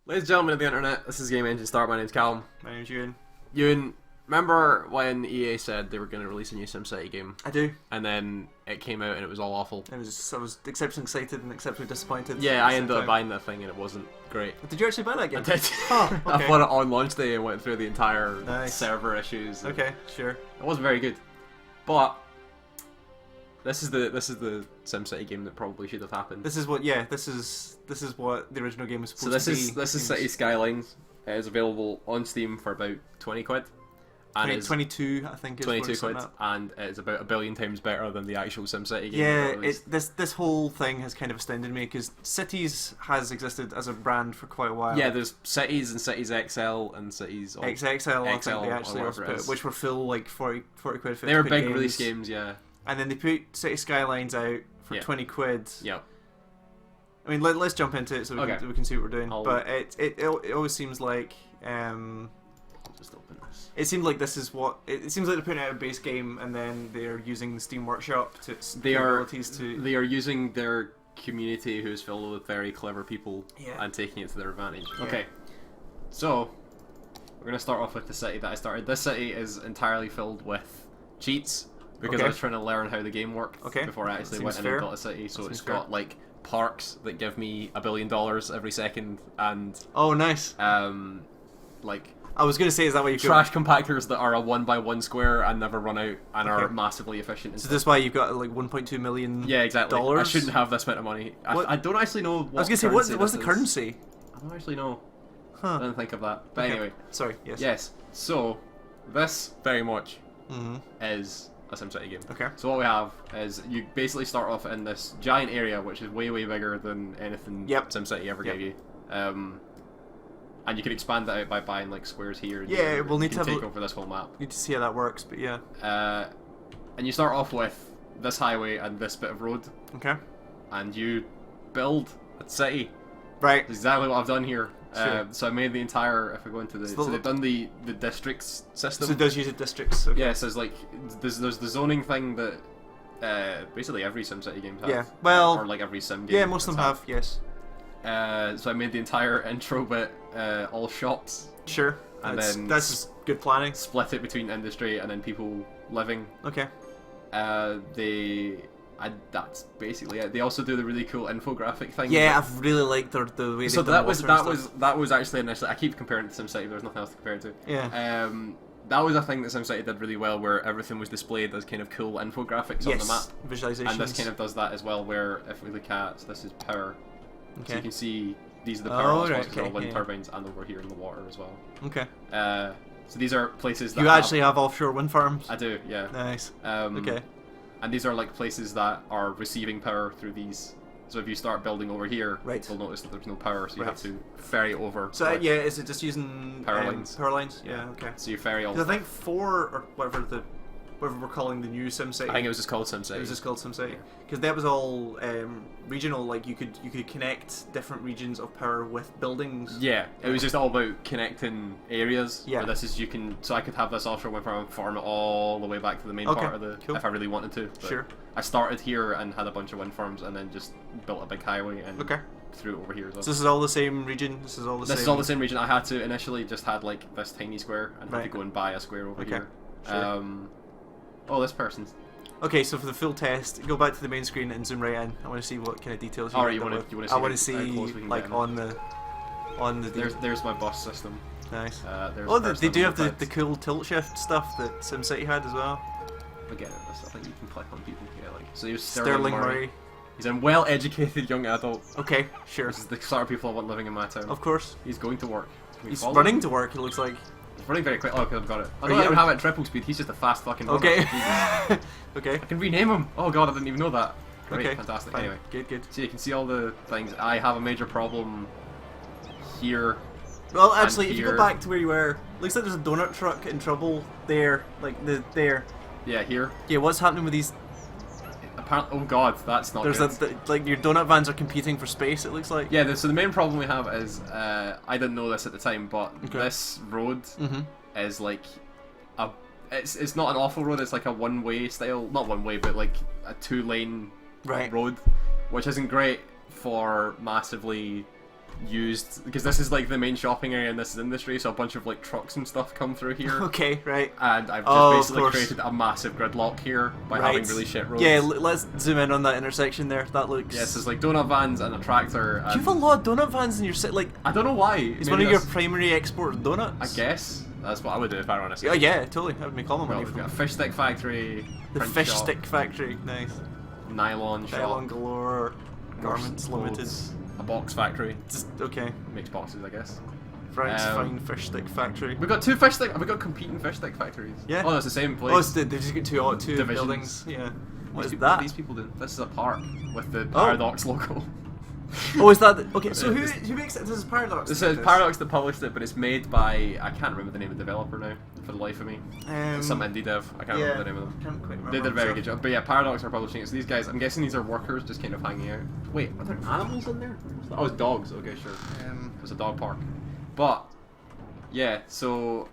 Ladies and gentlemen of the internet, this is GameEngineStart. My name's Callum. My name's Ewan. Ewan, remember when EA said they were going to release a new SimCity game? I do. And then it came out and it was all awful. I was exceptionally excited and exceptionally disappointed. Yeah, I ended up buying that thing and it wasn't great. Did you actually buy that game? I did. Oh, okay. I bought it on launch day and went through the entire Nice. server issues. Okay, sure. It wasn't very good. But this is the SimCity game that probably should have happened. This is what what the original game was supposed So to be. this is City Skylines. It is available on Steam for about 20 quid. And 22, I think. 22 quid, and it's about 1 billion times better than the actual SimCity game. Yeah, this whole thing has kind of astounded me because Cities has existed as a brand for quite a while. Yeah, there's Cities and Cities XL and Cities XXL, I think XL they actually or whatever it is. which were full like 40 quid, 50 They were quid big games. release games, yeah. And then they put City Skylines out for 20 quid. Yeah. I mean, let's jump into it so we can see what we're doing. But it always seems like I'll just open this. it seemed like this is what it seems like they're putting out a base game and then they're using the Steam Workshop to They are using their community, who's filled with very clever people, and taking it to their advantage. Yeah. Okay, so we're gonna start off with the city that I started. This city is entirely filled with cheats because I was trying to learn how the game worked before I actually went in and built a city. So it's got like parks that give me $1 billion every second, and oh, nice. Like I was gonna say, is that why you trash compactors that are a 1x1 square and never run out and are massively efficient? So this is why you've got like 1.2 million. Yeah, exactly. Dollars? I shouldn't have this amount of money. I don't actually know. What I was gonna say, what's the currency? I don't actually know. Huh. I didn't think of that. But anyway, sorry. Yes. Yes. So this very much Mm-hmm. is a SimCity game. Okay. So what we have is you basically start off in this giant area, which is way bigger than anything SimCity ever gave you. And you can expand that out by buying like squares here. And yeah, we'll need to take over this whole map. Need to see how that works, but yeah. And you start off with this highway and this bit of road. Okay. And you build a city. Right. That's exactly what I've done here. Sure. So I made the entire. If I go into the, so they've done the districts system. So it does use the districts. Okay. Yeah, so there's like there's the zoning thing that basically every SimCity game has. Yeah. Well. Or like every sim game. Yeah, most of them have. Yes. So I made the entire intro bit all shops. Sure. And then that's good planning. Split it between industry and then people living. Okay. That's basically it. They also do the really cool infographic thing. Yeah, I've really liked the way. So that was actually initially. I keep comparing it to SimCity. There's nothing else to compare it to. Yeah. That was a thing that SimCity did really well, where everything was displayed as kind of cool infographics on the map. Visualizations. And this kind of does that as well, where if we look at, so this is power. Okay. So you can see these are the power hotspots, all wind turbines, and over here in the water as well. Okay. So these are places that you actually have offshore wind farms. I do, yeah. Nice. Okay. And these are like places that are receiving power through these. So if you start building over here, you'll notice that there's no power, so you have to ferry over. So yeah, is it just using power lines? Power lines. Yeah. Okay. So you ferry all. I think 4 or whatever we're calling the new SimCity. I think it was just called SimCity. It was just called SimCity because that was all regional. Like you could connect different regions of power with buildings. Yeah, it was just all about connecting areas. Yeah. This is so I could have this offshore wind farm it all the way back to the main part of the if I really wanted to. But sure. I started here and had a bunch of wind farms and then just built a big highway and threw it over here as well. So this is all the same region. This is all the same region. I had to initially just had like this tiny square and had to go and buy a square over here. Sure. Oh, this person's. Okay, so for the full test, go back to the main screen and zoom right in. I want to see what kind of details you want to see. I want to see like on the. There's my bus system. Nice. They do have the cool tilt shift stuff that SimCity had as well. Again, I think you can click on people. Yeah, like so. Here's Sterling Murray. He's a well-educated young adult. Okay, sure. This is the sort of people I want living in my town. Of course. He's going to work. He's running to work. It looks like. He's running very quick. Oh, okay, I've got it. I don't have it at triple speed. He's just a fast fucking runner. Okay. Okay. I can rename him. Oh god, I didn't even know that. Great, okay. Fantastic. Fine. Anyway, good. So you can see all the things. I have a major problem here. Well, actually, if you go back to where you were, looks like there's a donut truck in trouble there, like there. Yeah, here. Yeah, what's happening with these? Apparently, oh god, that's not. There's good. like your donut vans are competing for space. It looks like. Yeah. So the main problem we have is I didn't know this at the time, but this road is like a. It's not an awful road. It's like a one-way style, not one-way, but like a 2-lane road, which isn't great for massively used, because this is like the main shopping area in this industry, so a bunch of like trucks and stuff come through here. Okay, right. And I've just basically created a massive gridlock here by having really shit roads. Yeah, let's zoom in on that intersection there. That looks... Yes, there's like donut vans and a tractor. Do you have a lot of donut vans in your city? Like, I don't know why. It's one of your primary exports, donuts? I guess. That's what I would do if I were on a city. Oh yeah, totally. That would make all my money. We've got a fish stick factory. The fish stick factory, nice. Nylon shop. Nylon galore. Garments limited. A box factory. Just, okay. Makes boxes, I guess. Frank's fine fish stick factory. We've got two fish stick. We've got competing fish stick factories. Yeah. Oh, it's the same place. Oh, they've just got two divisions. buildings. Yeah. What is What that? are these people doing? This is a park with the Paradox logo. Oh, is that... Okay, so who makes it? This is Paradox. This is Paradox that published it, but it's made by... I can't remember the name of the developer now, for the life of me. Some indie dev. I can't remember the name of them. Can't quite remember. They did a very good job. But yeah, Paradox are publishing it. So these guys, I'm guessing these are workers just kind of hanging out. Wait, are there animals in there? Oh, it's dogs. Okay, sure. It's a dog park. But, yeah, so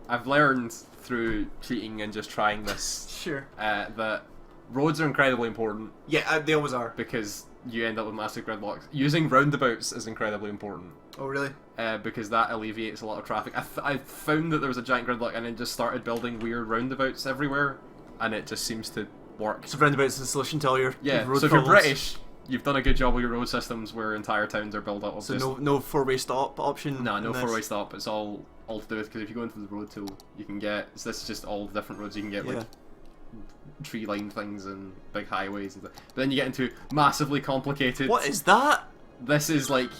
I've learned through cheating and just trying this that roads are incredibly important. Yeah, they always are. Because you end up with massive gridlocks. Using roundabouts is incredibly important. Oh, really? Because that alleviates a lot of traffic. I found that there was a giant gridlock and then just started building weird roundabouts everywhere, and it just seems to work. So roundabouts is the solution to all your road so if you're British, you've done a good job with your road systems where entire towns are built up of so no four-way stop option? No four-way stop. It's all to do with, because if you go into the road tool, you can get... So this is just all the different roads you can get, like tree-lined things and big highways and stuff. But then you get into massively complicated... What is that? This is like...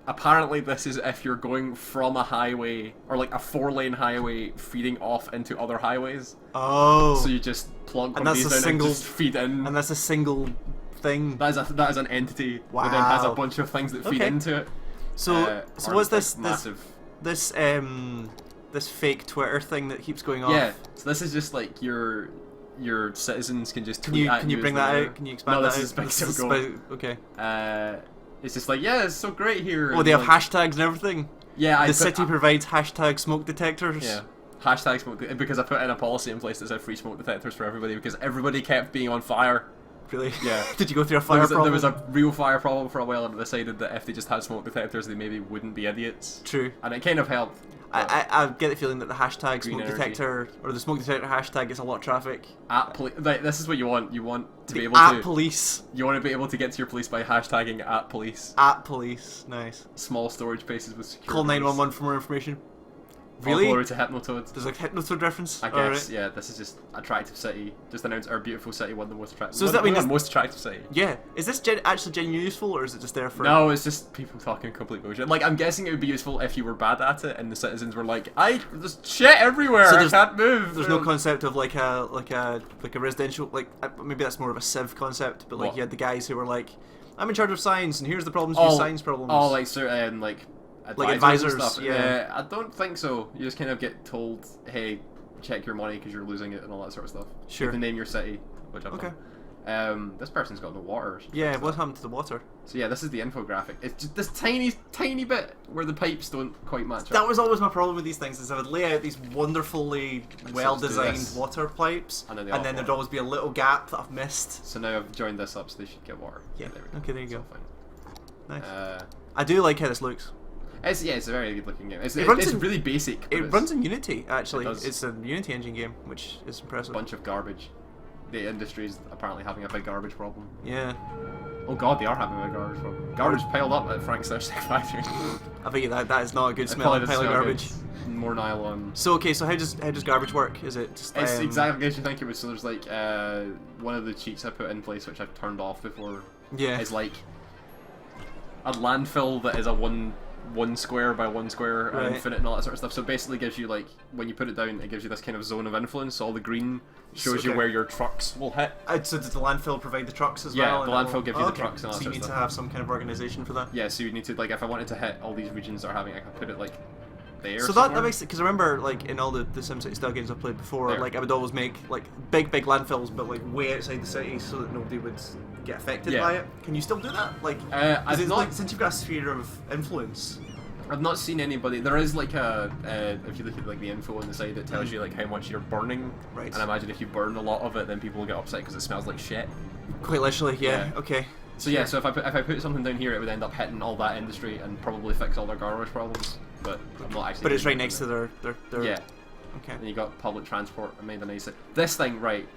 Apparently this is if you're going from a highway, or like a 4-lane highway feeding off into other highways. Oh. So you just plug one of these down and just feed in. And that's a single thing? That is an entity wow. that then has a bunch of things that feed into it. So what's this massive... this fake Twitter thing that keeps going off? Yeah, so this is just like your citizens can just tweet at you. Can you bring that out? Can you expand that out? No, this is Big Okay. It's just like, yeah, it's so great here. Oh, they have hashtags and everything? Yeah, the city provides hashtag smoke detectors? Yeah. Hashtag smoke detectors, because I put in a policy in place that said free smoke detectors for everybody, because everybody kept being on fire. Really? Yeah. Did you go through a fire problem? There was a real fire problem for a while, and I decided that if they just had smoke detectors, they maybe wouldn't be idiots. True. And it kind of helped. I get the feeling that the hashtag smoke detector, or the smoke detector hashtag, gets a lot of traffic. This is what you want. You want to be able to... At police. You want to be able to get to your police by hashtagging at police. At police. Nice. Small storage spaces with secure Call 911 for more information. Really? All glory to Hypnotoad. There's a Hypnotoad reference? I guess, yeah. This is just attractive city. Just announced our beautiful city won the most attractive. So does that mean the most attractive city? Yeah. Is this actually genuinely useful, or is it just there for? No, it's just people talking complete bullshit. Like, I'm guessing it would be useful if you were bad at it, and the citizens were like, there's shit everywhere. So I can't move. There's no concept of like a residential, like maybe that's more of a civ concept, but like you had the guys who were like, I'm in charge of science, and here's the problems with science problems. Oh, like certain like advisors and stuff. Yeah, I don't think so. You just kind of get told, hey, check your money because you're losing it and all that sort of stuff. Sure. You can name your city, which I've done. This person's got no water. Yeah, what happened to the water? So yeah, this is the infographic. It's just this tiny bit where the pipes don't quite match up. That was always my problem with these things, is I would lay out these wonderfully well-designed water pipes, and then there'd always be a little gap that I've missed. So now I've joined this up, so they should get water. Yeah. There we go. Okay, there you go. Fine. Nice. I do like how this looks. It's a very good looking game. It's really basic. It runs in Unity, actually. It's a Unity engine game, which is impressive. A bunch of garbage. The industry's apparently having a big garbage problem. Yeah. Oh god, they are having a big garbage problem. Garbage piled up at Frank's Fish Stick Factory. I think that is not a good smell of pile of garbage. More nylon. So okay, so how does garbage work? Is it just it's exactly as you think it would. So there's like one of the cheats I put in place, which I've turned off before. Yeah. Is like a landfill that is a one square by one square and infinite and all that sort of stuff. So it basically gives you, like, when you put it down, it gives you this kind of zone of influence. So all the green shows you where your trucks will hit. So does the landfill provide the trucks as well? Yeah, the landfill gives you the trucks and all that So you need to have some kind of organisation for that? Yeah, so you need to, like, if I wanted to hit all these regions that are having, I could put it, like, there. So that makes it, because I remember, like, in all the SimCity style games I've played before, like, I would always make, like, big landfills, but, like, way outside the city so that nobody would get affected by it. Can you still do that? Like, since you've got a sphere of influence, I've not seen anybody. There is like a if you look at like the info on the side, it tells you like how much you're burning. Right. And I imagine if you burn a lot of it, then people will get upset because it smells like shit. Quite literally, yeah. Okay. So yeah, so if I put something down here, it would end up hitting all that industry and probably fix all their garbage problems. But I'm not actually. But it's right next to their. Yeah. Okay. And you got public transport. I made a nice. This thing, right?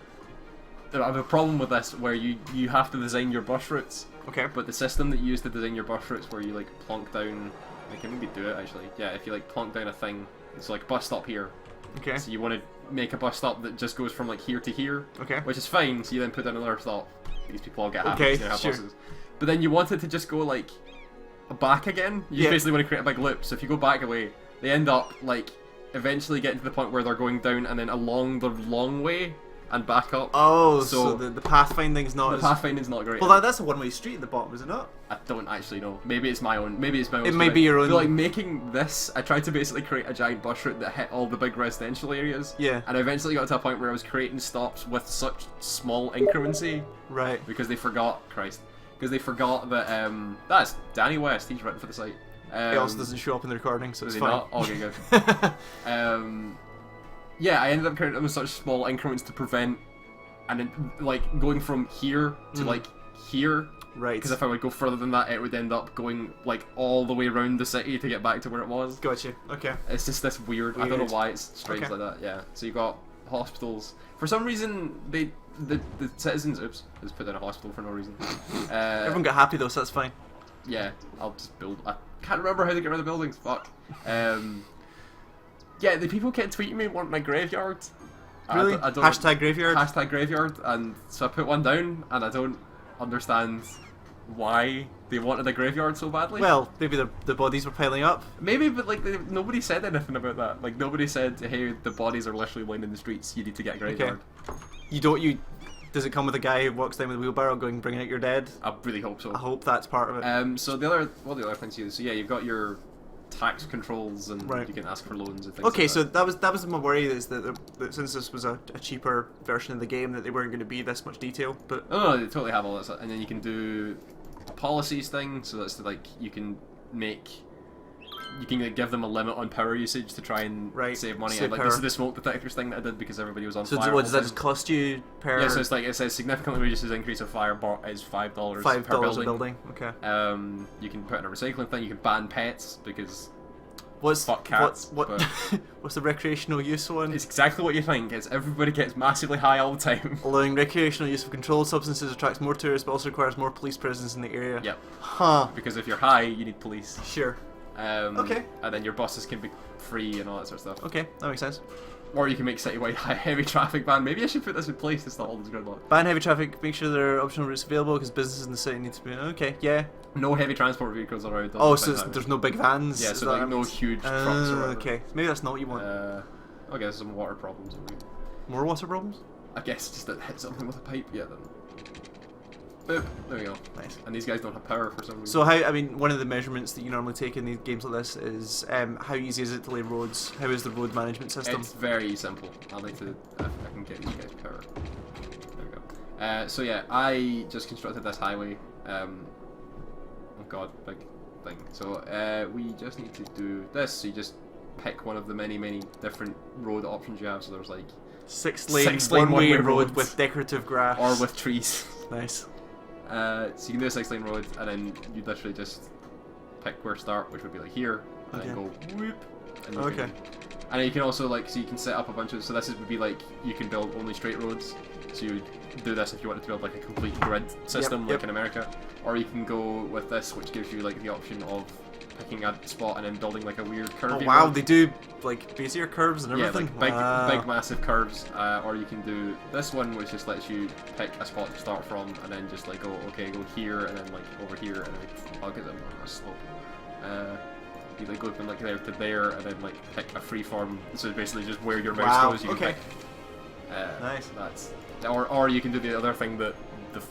I have a problem with this where you have to design your bus routes. Okay. But the system that you use to design your bus routes, where you like plonk down. I can maybe do it actually. Yeah, if you like plonk down a thing, it's like a bus stop here. Okay. So you want to make a bus stop that just goes from like here to here. Okay. Which is fine. So you then put down another stop. These people all get happy okay, because they have sure. buses. But then you want it to just go like back again. You basically want to create a big loop. So if you go back away, they end up like eventually getting to the point where they're going down and then along the long way and back up. Oh, so the pathfinding's not. The pathfinding's not great. Well, that's a one-way street at the bottom, is it not? I don't actually know. Maybe it's my own. Maybe it's my own. It might be your own. But like making this, I tried to basically create a giant bus route that hit all the big residential areas. Yeah. And I eventually got to a point where I was creating stops with such small incremency. Right. Because they forgot, because they forgot that that's Danny West. He's written for the site. He also doesn't show up in the recording, so it's he fine. Not? Okay, good. Yeah, I ended up creating them with such small increments to prevent, and then like going from here to like here. Right. Because if I would go further than that, it would end up going like all the way around the city to get back to where it was. Gotcha. Okay. It's just this weird. I don't know why it's strange like that. Yeah. So you got hospitals. For some reason, the citizens. Oops, has put down a hospital for no reason. Everyone got happy though, so that's fine. Yeah, I'll just build. I can't remember how to get rid of the buildings. Fuck. Yeah, the people kept tweeting me wanting my graveyard. Really? I don't, hashtag graveyard? Hashtag graveyard, and so I put one down, and I don't understand why they wanted a graveyard so badly. Well, maybe the bodies were piling up. Maybe, but like nobody said anything about that. Like nobody said, "Hey, the bodies are literally lying in the streets. You need to get a graveyard." Okay. Does it come with a guy who walks down with a wheelbarrow going, bringing out your dead? I really hope so. I hope that's part of it. So the other things you use. So yeah, you've got your tax controls and you can ask for loans and things. Okay, like so that. that was my worry, is that since this was a cheaper version of the game, that they weren't going to be this much detail. But no, they totally have all that stuff. And then you can do a policies thing. So that's like you can like, give them a limit on power usage to try and save money. And, like this is the smoke detectors thing that I did because everybody was on fire. So what does that just cost you per? Yeah, so it's like it says significantly reduces increase of fire is $5 per building. A building. Okay. You can put in a recycling thing. You can ban pets because fuck cats. What's the recreational use one? It's exactly what you think. It's everybody gets massively high all the time. Allowing recreational use of controlled substances attracts more tourists, but also requires more police presence in the area. Yep. Huh. Because if you're high, you need police. Sure. Okay. And then your buses can be free and all that sort of stuff. Okay, that makes sense. Or you can make citywide heavy traffic ban. Maybe I should put this in place to stop all this gridlock. Ban heavy traffic, make sure there are optional routes available because businesses in the city need to be... Okay, yeah. No heavy transport vehicles around. Oh, so there's no big vans? Yeah, so like no huge trucks or whatever. Okay, maybe that's not what you want. Okay, there's some water problems. More water problems? I guess just that hit something with a pipe. Yeah, then. Boop. There we go. Nice. And these guys don't have power for some reason. So I mean, one of the measurements that you normally take in these games like this is how easy is it to lay roads? How is the road management system? It's very simple. I'll need to, if I can get these guys power. There we go. So yeah, I just constructed this highway. Oh god, big thing. So we just need to do this. So you just pick one of the many different road options you have. So there's like six lane one-way road with decorative grass. Or with trees. Nice. So you can do a 6-lane road, and then you literally just pick where to start, which would be like here, and then go whoop. And you can, and then you can also like, so you can set up a bunch of. So this would be like you can build only straight roads. So you would do this if you wanted to build like a complete grid system, like in America, or you can go with this, which gives you like the option of picking a spot and then building like a weird curve. Oh wow, they do like bezier curves and everything. Yeah, like big massive curves. Or you can do this one, which just lets you pick a spot to start from, and then just like go here, and then like over here, and then I'll get them on a slope. You like go from like there to there, and then like pick a freeform. So basically just where your mouse goes, you can pick. Nice. That's or you can do the other thing that the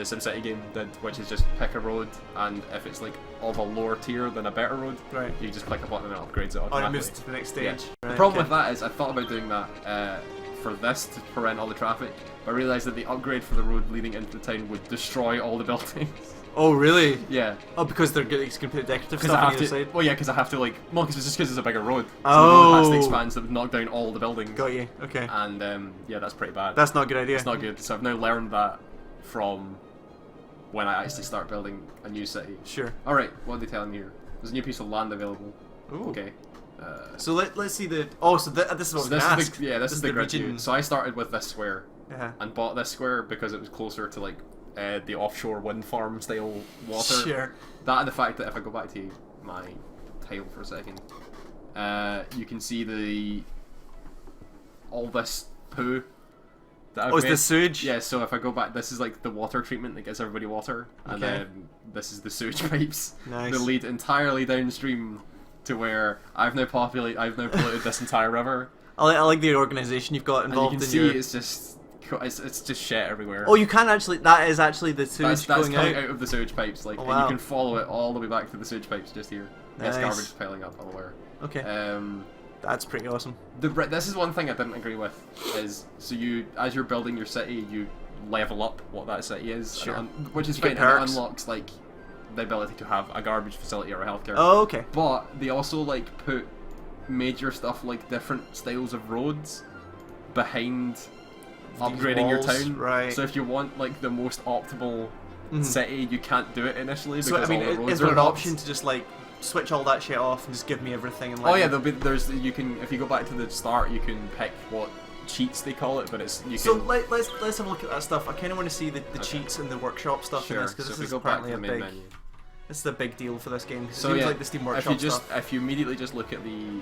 SimCity game did, which is just pick a road, and if it's like of a lower tier than a better road, you just click a button and it upgrades it automatically. Oh, it moves to the next stage. Yeah. The problem with that is I thought about doing that for this to prevent all the traffic. But I realised that the upgrade for the road leading into the town would destroy all the buildings. Oh, really? Yeah. Oh, because they're getting complete decorative stuff on the other side? Well, yeah, because I have to, like... Well, because it's just because it's a bigger road. So oh. the road has to expand, so it would knock down all the buildings. Got you. Okay. And, yeah, that's pretty bad. That's not a good idea. It's not good. So I've now learned that from when I actually start building a new city. Sure. Alright, what are they telling me here? There's a new piece of land available. Ooh. Okay. So let's see the... Oh, so this is what I was Yeah, this is the grid region. view. So I started with this square. Yeah. And bought this square because it was closer to, like, the offshore wind farm style water. Sure. That and the fact that if I go back to my tile for a second, you can see all this poo that I've made. Is this sewage? Yeah, so if I go back, this is like the water treatment that gives everybody water, and then this is the sewage pipes Nice. that lead entirely downstream to where I've now polluted this entire river. I like the organisation you've got involved and you can in see it's just shit everywhere. Oh, you can actually... That is actually the sewage that's going coming out of the sewage pipes, like, wow. and you can follow it all the way back to the sewage pipes just here. Nice. Yes, garbage piling up everywhere. Okay. That's pretty awesome. This is one thing I didn't agree with, is so as you're building your city, you level up what that city is, sure. Which is fine, and it unlocks like the ability to have a garbage facility or a healthcare. Oh, okay. But they also like put major stuff like different styles of roads behind upgrading your town. Right. So if you want like the most optimal city, you can't do it initially because I mean, all the roads is there are an locked. option to just like switch all that shit off and just give me everything? And, like, oh yeah, you can, if you go back to the start, you can pick what cheats they call it, but it's you so can. Let's have a look at that stuff. I kind of want to see the cheats and the workshop stuff in this, because this is apparently a big. Menu. This is a big deal for this game. So it seems yeah, like the Steam Workshop if you immediately just look at the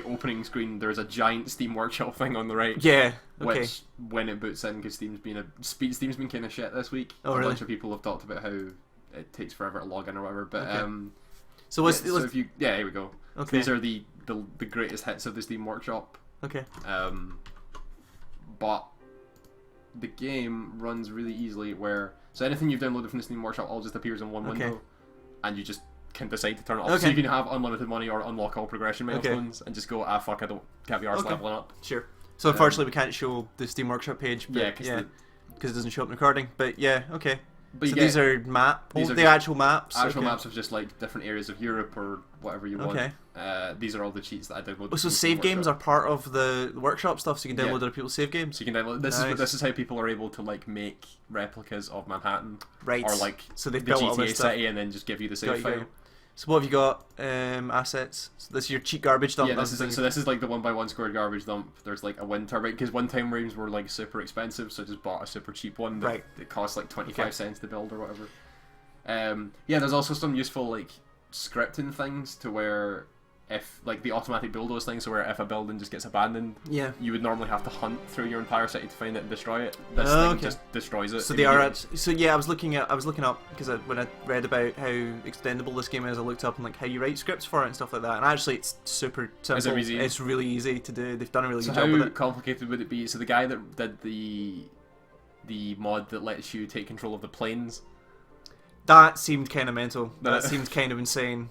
opening screen, there's a giant Steam Workshop thing on the right. Yeah. Okay. Which, when it boots in, because Steam's been kind of shit this week. Oh, a really? bunch of people have talked about how it takes forever to log in or whatever. But so if you here we go. Okay. So these are the greatest hits of the Steam Workshop. Okay. But the game runs really easily. So anything you've downloaded from the Steam Workshop all just appears in one window, and you just can decide to turn it off. Okay. So you can have unlimited money or unlock all progression milestones and just go, fuck, can't be arsed leveling up. Sure. So unfortunately we can't show the Steam Workshop page, but because it doesn't show up in recording. But yeah, okay. But so these are actual maps. Actual maps of just like different areas of Europe or whatever you want. Okay. These are all the cheats that I downloaded. Oh, so save games are part of the workshop stuff, so you can download other people's save games. So you can download. This is how people are able to like make replicas of Manhattan, right? Or like so they've the built GTA all this city and then just give you the save file. So what have you got? Assets. So this is your cheap garbage dump. Yeah, this is like the 1x1 squared garbage dump. There's like a wind turbine, because one-time rooms were like super expensive, so I just bought a super cheap one. That it costs like 25 cents to build or whatever. Yeah, there's also some useful like scripting things to where if like the automatic bulldoze thing, so where if a building just gets abandoned, you would normally have to hunt through your entire city to find it and destroy it. This thing just destroys it. So they are so yeah, I was looking up because when I read about how extendable this game is, I looked up and like how you write scripts for it and stuff like that, and actually it's super simple. It's really easy to do. They've done a really good job with it. How complicated would it be? So the guy that did the mod that lets you take control of the planes, that seemed kind of mental. That seemed kind of insane.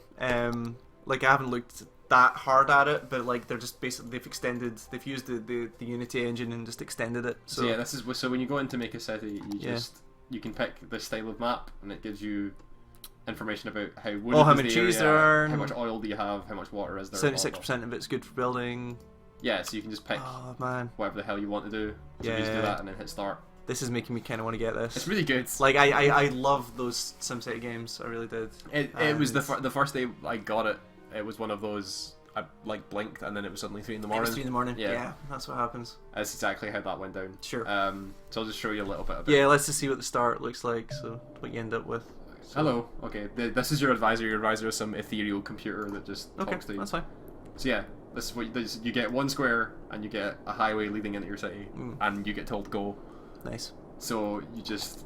Like I haven't looked that hard at it, but like they're just basically they've used the Unity engine and just extended it. So yeah, so when you go in to make a city, you can pick the style of map, and it gives you information about how wooded how many trees there are, how much oil do you have, how much water is there. 76% of it's good for building. Yeah, so you can just pick whatever the hell you want to do. So you just do that and then hit start. This is making me kind of want to get this. It's really good. Like I love those SimCity games. I really did. It was the first day I got it. It was one of those, I like blinked and then it was suddenly 3 in the morning. It was 3 in the morning. Yeah, that's what happens. That's exactly how that went down. Sure. So I'll just show you a little bit of it. Yeah, let's just see what the start looks like. So what you end up with. So. Hello. Okay. This is your advisor. Your advisor is some ethereal computer that just talks to you. That's fine. So yeah, this is what you get. One square and you get a highway leading into your city, and you get told go. Nice. So you just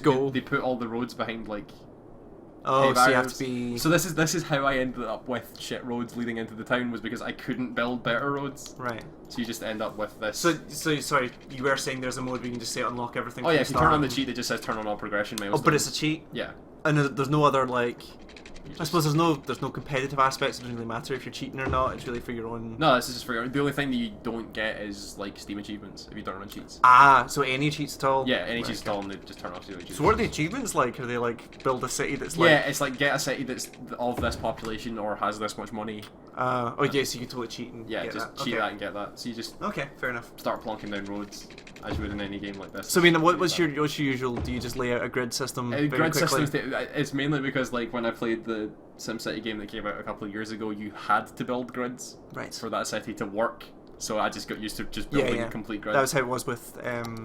go. They put all the roads behind like. Oh, so you have to be. So this is how I ended up with shit roads leading into the town, was because I couldn't build better roads. Right. So you just end up with this. So sorry, you were saying there's a mode where you can just say unlock everything. Oh yeah, if you turn on the cheat, it just says turn on all progression milestones. Oh, but it's a cheat. Yeah. And there's no other like I suppose there's no competitive aspects. It doesn't really matter if you're cheating or not. It's really for your own. No, this is just for your. The only thing that you don't get is like Steam achievements if you don't run cheats. So any cheats at all? Yeah, any cheats at all, and they just turn off Steam achievements. So what are the achievements like? Are they like build a city that's like? Yeah, it's like get a city that's of this population or has this much money. Yeah, so you can totally cheat and yeah, just cheat that and get that. So you just fair enough. Start plonking down roads as you would in any game like this. So I mean, what's your usual? Do you just lay out a grid system? Grid systems. It's mainly because like when I played the SimCity game that came out a couple of years ago, you had to build grids for that city to work. So I just got used to just building a complete grid. That was how it was with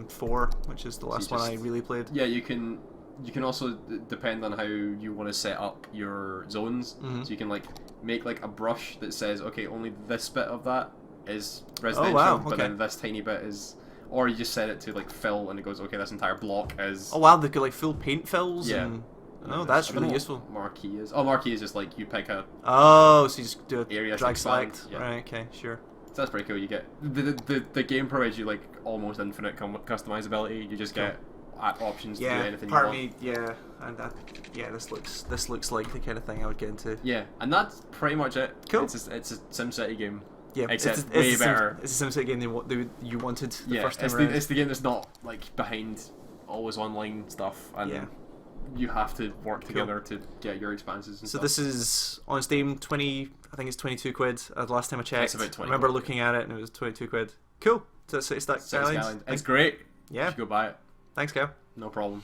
4, which is the last one I really played. Yeah, you can also depend on how you want to set up your zones. So you can like make like a brush that says, okay, only this bit of that is residential, but then this tiny bit is. Or you just set it to like fill, and it goes, okay, this entire block is. Oh wow, they could like full paint fills. Yeah. And... Oh, that's really useful. Marquee is. Oh, marquee is just like you pick a. Oh, so you just do a area drag select. Yeah. Right. Okay. Sure. So that's pretty cool. You get the game provides you like almost infinite customizability. You just get options to do anything you want. This looks like the kind of thing I would get into. Yeah, and that's pretty much it. Cool. It's a SimCity game. Yeah, except way better. It's a SimCity game you wanted the first time around. It's the game that's not like behind always online stuff, and you have to work together to get your expanses and stuff. This is on Steam, I think it's 22 quid. The last time I checked, it's about 20 I remember looking at it and it was 22 quid. Cool. So it's Skylines. It's great. Yeah. You should go buy it. Thanks, Cal. No problem.